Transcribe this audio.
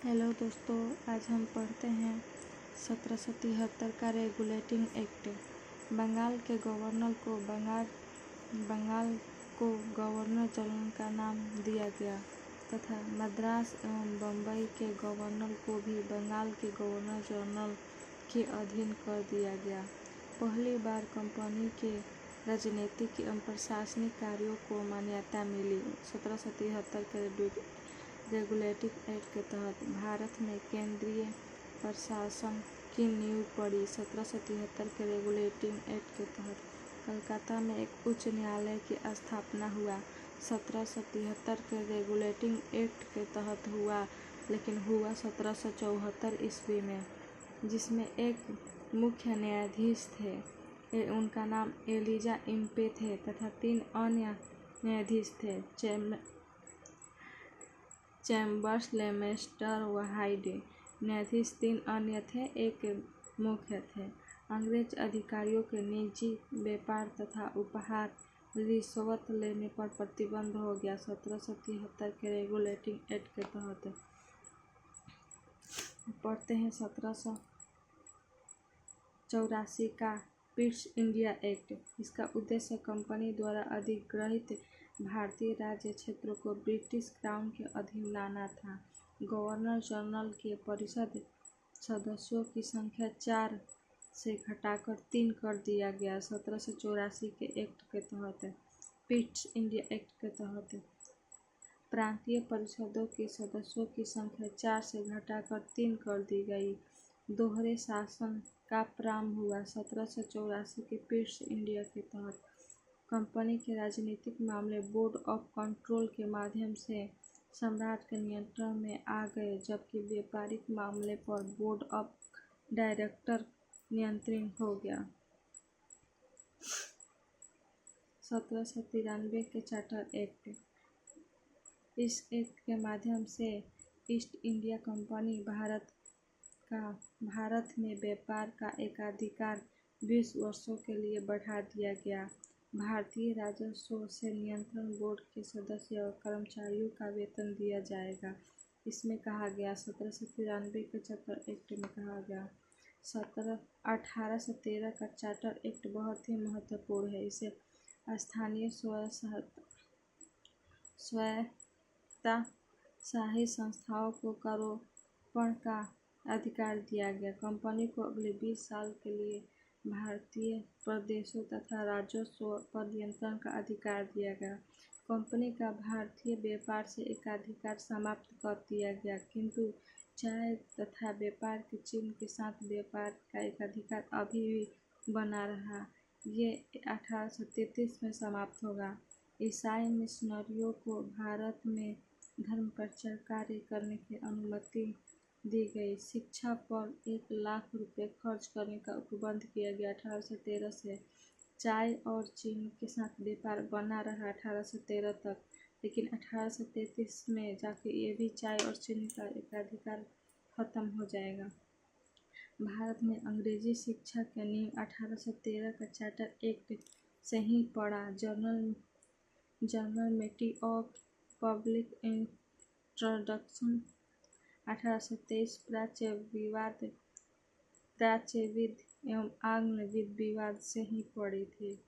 Hello दोस्तों, आज हम पढ़ते हैं 1773 का रेगुलेटिंग एक्ट। बंगाल के गवर्नर को बंगाल को गवर्नर जनरल का नाम दिया गया तथा मद्रास एवं बम्बई के गवर्नर को भी बंगाल के गवर्नर जनरल के अधीन कर दिया गया। पहली बार कंपनी के राजनीतिक एवं प्रशासनिक कार्यों को मान्यता मिली। 1773 के रेगुलेटिंग एक्ट के तहत भारत में केंद्रीय प्रशासन की नींव पड़ी। 1773 के रेगुलेटिंग एक्ट के तहत कलकत्ता में एक उच्च न्यायालय की स्थापना हुआ। 1773 के रेगुलेटिंग एक्ट के तहत हुआ, लेकिन हुआ 1774 ईस्वी में, जिसमें एक मुख्य न्यायाधीश थे, उनका नाम एलिजा इम्पे थे तथा 3 अन्य न्यायाधीश थे, चैम्बर्स, लेमेस्टर व हाइडे। न्यायाधीश 3 अन्य थे, एक मुख्य थे। अंग्रेज अधिकारियों के निजी व्यापार तथा उपहार रिश्वत लेने पर प्रतिबंध हो गया। 1773 के रेगुलेटिंग एक्ट के तहत पढ़ते हैं 1784 का पिट्स इंडिया एक्ट। इसका उद्देश्य कंपनी द्वारा अधिग्रहित भारतीय राज्य क्षेत्रों को ब्रिटिश क्राउन के अधीन लाना था। गवर्नर जनरल के परिषद सदस्यों की संख्या 4 से घटाकर 3 कर दिया गया। 1784 के एक्ट के तहत पिट्स इंडिया एक्ट के तहत प्रांतीय परिषदों के सदस्यों की संख्या 4 से घटाकर 3 कर दी गई। दोहरे शासन का प्रारंभ हुआ। 1784 के पिट्स इंडिया के तहत कंपनी के राजनीतिक मामले बोर्ड ऑफ कंट्रोल के माध्यम से सम्राट के नियंत्रण में आ गए, जबकि व्यापारिक मामले पर बोर्ड ऑफ डायरेक्टर नियंत्रित हो गया। 1793 के चार्टर एक्ट। इस एक्ट के माध्यम से ईस्ट इंडिया कंपनी भारत में व्यापार का एकाधिकार 20 वर्षों के लिए बढ़ा दिया गया। भारतीय राजस्व से नियंत्रण बोर्ड के सदस्य और कर्मचारियों का वेतन दिया जाएगा। इसमें कहा गया 1793 के चार्टर एक्ट में कहा गया। 1813 का चार्टर एक्ट बहुत ही महत्वपूर्ण है। इसे स्थानीय स्वायत्तशासी संस्थाओं को करारोपण का अधिकार दिया गया। कंपनी को अगले 20 साल के लिए भारतीय प्रदेशों तथा राजस्व पर नियंत्रण का अधिकार दिया गया। कंपनी का भारतीय व्यापार से एकाधिकार समाप्त कर दिया गया, किंतु चाय तथा व्यापार के चिन्ह के साथ व्यापार का एकाधिकार अभी भी बना रहा। ये 1833 में समाप्त होगा। ईसाई मिशनरियों को भारत में धर्म प्रचार कार्य करने की अनुमति दी गई। शिक्षा पर 1 लाख रुपए खर्च करने का उपबंध किया गया। 1813 से चाय और चीनी के साथ व्यापार बना रहा 1813 तक, लेकिन 1833 में जाके ये भी चाय और चीनी का एकाधिकार खत्म हो जाएगा। भारत में अंग्रेजी शिक्षा की नींव 1813 का चार्टर एक्ट से ही पड़ा। जर्नल ऑफ पब्लिक इंस्ट्रक्शन 1823 प्राच्यविद एवं आंग्ल विवाद से ही पड़ी थी।